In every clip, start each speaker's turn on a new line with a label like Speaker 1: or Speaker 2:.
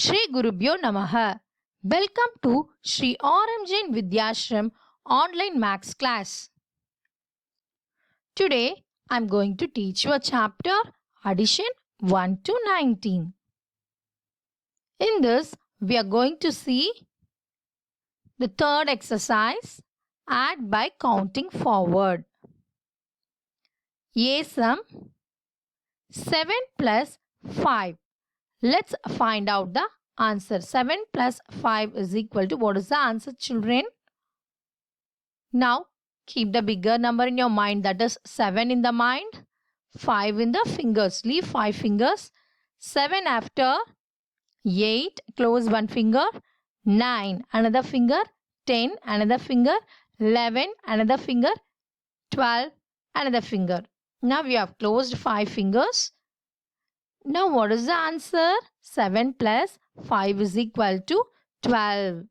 Speaker 1: Shri Gurubhyo Namaha. Welcome to Shri RM Jain Vidyashram online maths class. Today I am going to teach you a chapter addition 1 to 19. In this we are going to see the third exercise, add by counting forward. A sum 7 plus 5. Let's find out the answer. 7 plus 5 is equal to, what is the answer, children? Now, keep the bigger number in your mind, that is 7 in the mind, 5 in the fingers. Leave 5 fingers. 7 after 8, close one finger. 9, another finger. 10, another finger. 11, another finger. 12, another finger. Now we have closed 5 fingers. Now what is the answer? 7 plus 5 is equal to 12.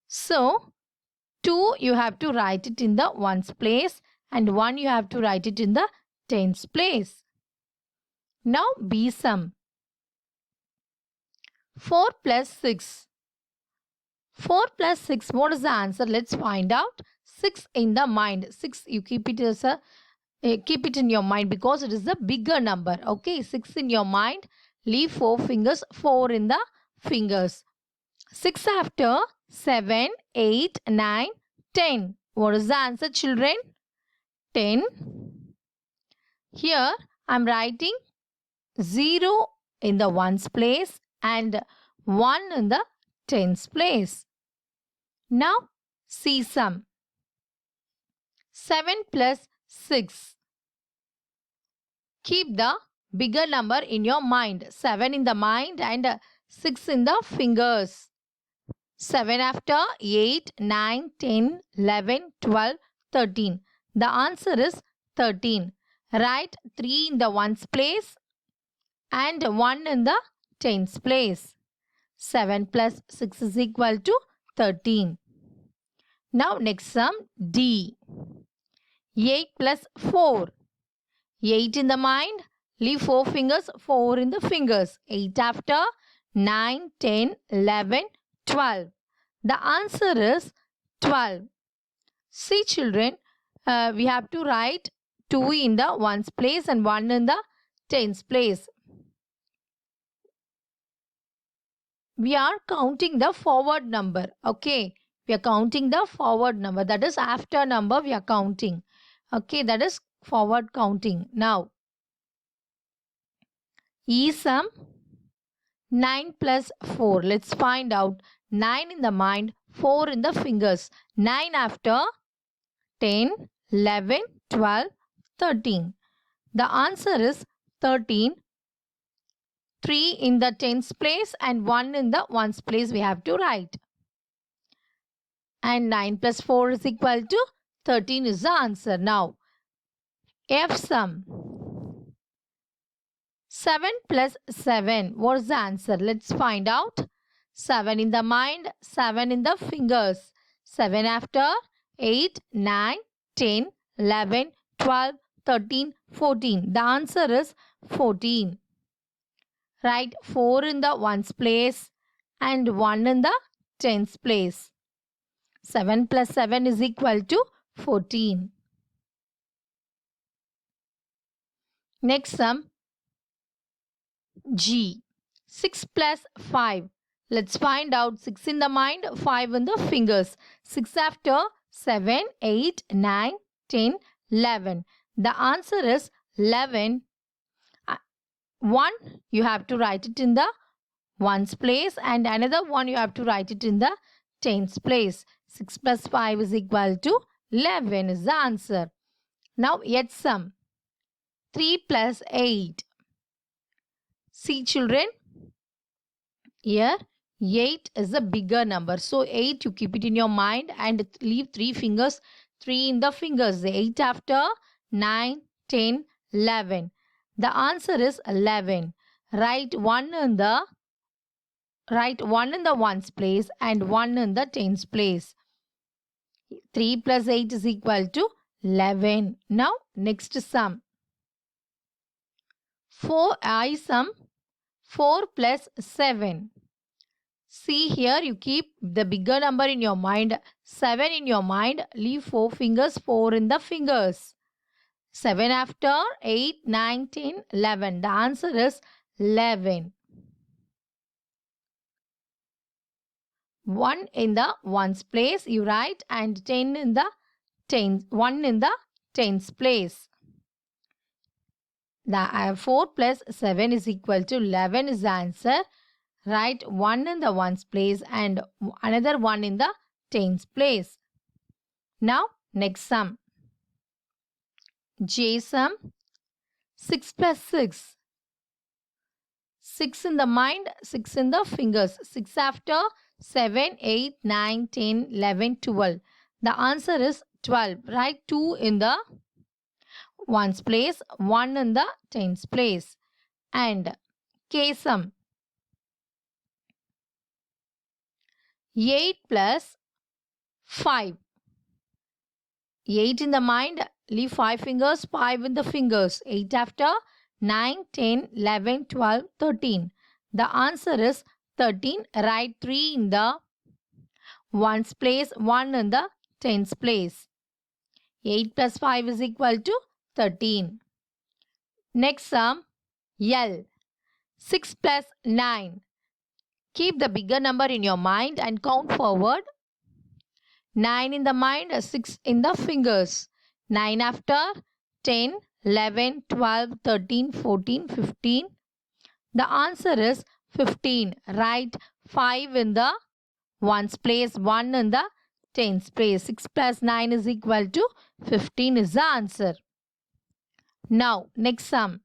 Speaker 1: So 2 you have to write it in the ones place and 1 you have to write it in the tens place. Now B sum. 4 plus 6. 4 plus 6, what is the answer? Let's find out. 6 in the mind. 6 you keep it as a keep it in your mind because it is the bigger number. Okay, 6 in your mind. Leave 4 fingers, 4 in the fingers. 6 after 7, 8, 9, 10. What is the answer, children? 10. Here I am writing 0 in the ones place and 1 in the tens place. Now C sum. 7 plus 6. Keep the bigger number in your mind. 7 in the mind and 6 in the fingers. 7 after 8, 9, 10, 11, 12, 13. The answer is 13. Write 3 in the ones place and 1 in the tens place. 7 plus 6 is equal to 13. Now next sum D. 8 plus 4. 8 in the mind. Leave 4 fingers, 4 in the fingers. 8 after 9, 10, 11, 12. The answer is 12. See children, we have to write 2 in the ones place and 1 in the tens place. We are counting the forward number. Okay, we are counting the forward number. That is after number we are counting. Okay, that is forward counting. Now, E sum 9 plus 4. Let's find out. 9 in the mind, 4 in the fingers. 9 after 10, 11, 12, 13. The answer is 13. 3 in the tens place and 1 in the ones place we have to write. And 9 plus 4 is equal to 13 is the answer. Now, F sum. 7 plus 7. What is the answer? Let's find out. 7 in the mind, 7 in the fingers. 7 after 8, 9, 10, 11, 12, 13, 14. The answer is 14. Write 4 in the ones place and 1 in the tens place. 7 plus 7 is equal to 14. Next sum G. 6 plus 5. Let's find out. 6 in the mind, 5 in the fingers. 6 after 7, 8, 9, 10, 11. The answer is 11. 1 you have to write it in the ones place and another 1 you have to write it in the tens place. 6 plus 5 is equal to 11 is the answer. Now H sum. 3 plus 8. See children, here 8 is a bigger number. So 8 you keep it in your mind and leave 3 fingers, 3 in the fingers. 8 after 9, 10, 11. The answer is 11. Write 1 in the ones place and 1 in the tens place. 3 plus 8 is equal to 11. Now next sum. 4 I sum. 4 plus 7. See here, you keep the bigger number in your mind, 7 in your mind, leave 4 fingers, 4 in the fingers. 7 after 8, 9, 10, 11. The answer is 11. 1 in the ones place you write and 10 in the tens, 1 in the tens place. The 4 plus 7 is equal to 11 is the answer. Write 1 in the ones place and another 1 in the tens place. Now next sum. J sum 6 plus 6. 6 in the mind, 6 in the fingers. 6 after 7, 8, 9, 10, 11, 12. The answer is 12. Write 2 in the ones place, 1 in the tens place. And K sum 8 plus 5. 8 in the mind, leave 5 fingers, 5 in the fingers. 8 after 9, 10, 11, 12, 13. The answer is 13. Write 3 in the ones place, 1 in the tens place. 8 plus 5 is equal to 13. Next sum, L. 6 plus 9. Keep the bigger number in your mind and count forward. 9 in the mind, 6 in the fingers. 9 after 10, 11, 12, 13, 14, 15. The answer is 15. Write 5 in the ones place, 1 in the tens place. 6 plus 9 is equal to 15 is the answer. Now, next sum.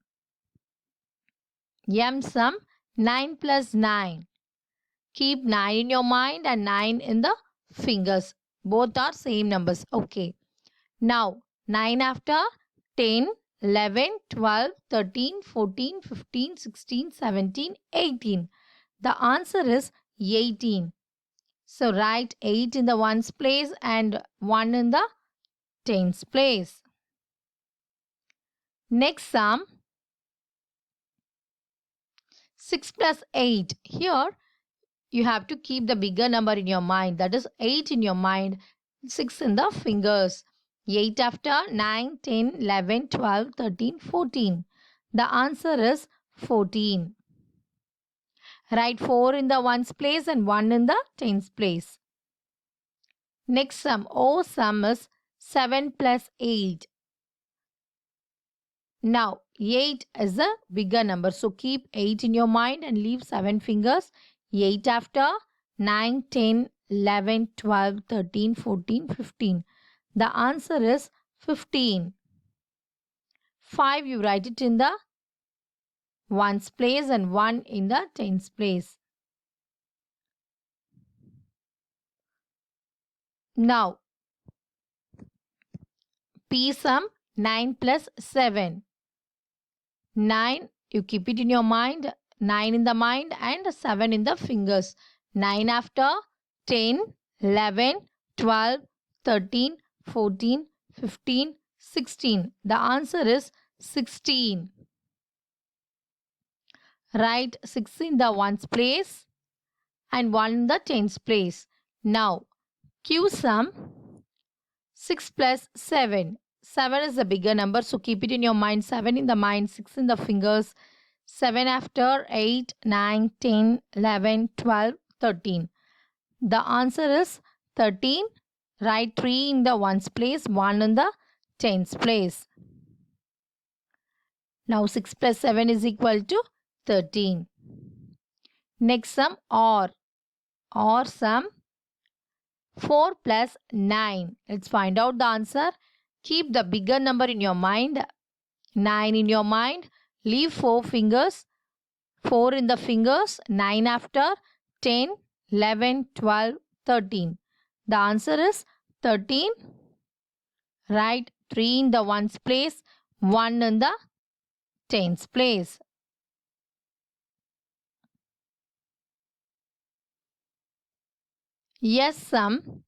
Speaker 1: M sum 9 plus 9. Keep 9 in your mind and 9 in the fingers. Both are same numbers. Okay. Now, 9 after 10, 11, 12, 13, 14, 15, 16, 17, 18. The answer is 18. So, write 8 in the ones place and 1 in the tens place. Next sum, 6 plus 8. Here, you have to keep the bigger number in your mind. That is 8 in your mind, 6 in the fingers. 8 after 9, 10, 11, 12, 13, 14. The answer is 14. Write 4 in the ones place and 1 in the tens place. Next sum, O sum is 7 plus 8. Now, 8 is a bigger number. So, keep 8 in your mind and leave 7 fingers. 8 after 9, 10, 11, 12, 13, 14, 15. The answer is 15. 5 you write it in the ones place and 1 in the tens place. Now, P sum 9 plus 7. 9 you keep it in your mind, 9 in the mind and 7 in the fingers. 9 after 10, 11, 12, 13, 14, 15, 16. The answer is 16. Write 6 in the ones place and 1 in the tens place. Now, Q sum 6 plus 7. 7 is the bigger number, so keep it in your mind. 7 in the mind, 6 in the fingers. 7 after 8, 9, 10, 11, 12, 13. The answer is 13. Write 3 in the ones place, 1 in the tens place. Now 6 plus 7 is equal to 13. Next sum, OR. OR sum 4 plus 9. Let's find out the answer. Keep the bigger number in your mind. 9 in your mind. Leave 4 fingers. 4 in the fingers. 9 after 10, 11, 12, 13. The answer is 13. Write 3 in the ones place, 1 in the tens place. Yes sum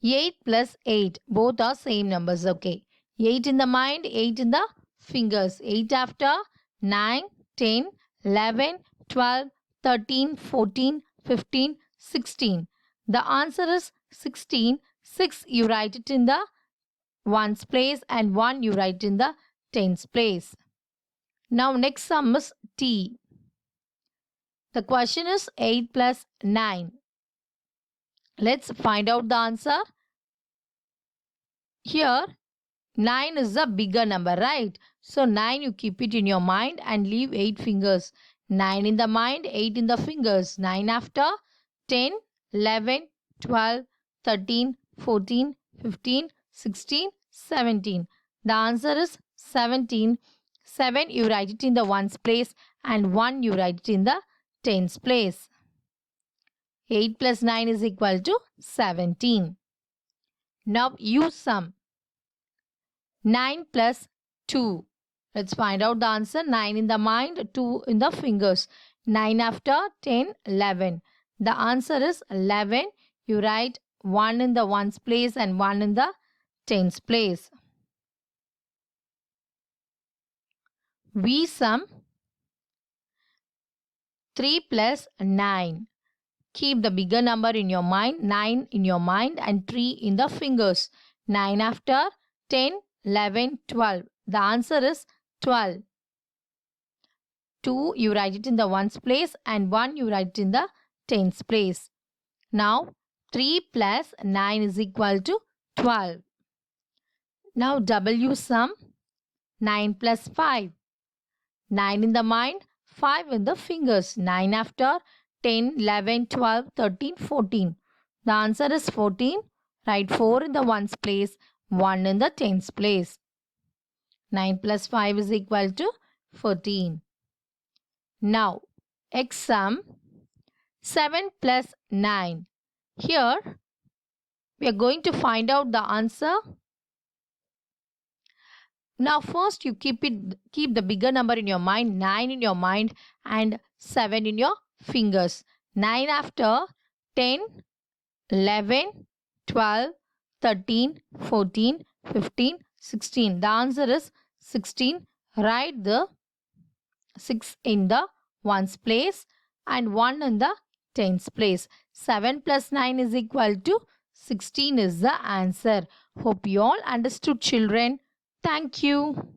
Speaker 1: 8 plus 8. Both are same numbers. Okay. 8 in the mind, 8 in the fingers. 8 after 9, 10, 11, 12, 13, 14, 15, 16. The answer is 16. 6 you write it in the ones place and 1 you write in the tens place. Now next sum is T. The question is 8 plus 9. Let's find out the answer. Here 9 is a bigger number, right? So 9 you keep it in your mind and leave 8 fingers. 9 in the mind, 8 in the fingers. 9 after 10, 11, 12, 13, 14, 15, 16, 17. The answer is 17. 7 you write it in the ones place and 1 you write it in the tens place. 8 plus 9 is equal to 17. Now you sum. 9 plus 2. Let's find out the answer. 9 in the mind, 2 in the fingers. 9 after 10, 11. The answer is 11. You write 1 in the ones place and 1 in the tens place. We sum 3 plus 9. Keep the bigger number in your mind, 9 in your mind and 3 in the fingers. 9 after 10, 11, 12. The answer is 12. 2 you write it in the ones place and 1 you write it in the tens place. Now 3 plus 9 is equal to 12. Now W sum 9 plus 5. 9 in the mind, 5 in the fingers. 9 after 10, 11, 12, 13, 14. The answer is 14. Write 4 in the ones place, 1 in the tens place. 9 plus 5 is equal to 14. Now, X sum 7 plus 9. Here, we are going to find out the answer. Now, first you keep the bigger number in your mind, 9 in your mind and 7 in your fingers. 9 after 10, 11, 12, 13, 14, 15, 16. The answer is 16. Write the 6 in the ones place and 1 in the tens place. 7 plus 9 is equal to 16 is the answer. Hope you all understood, children. Thank you.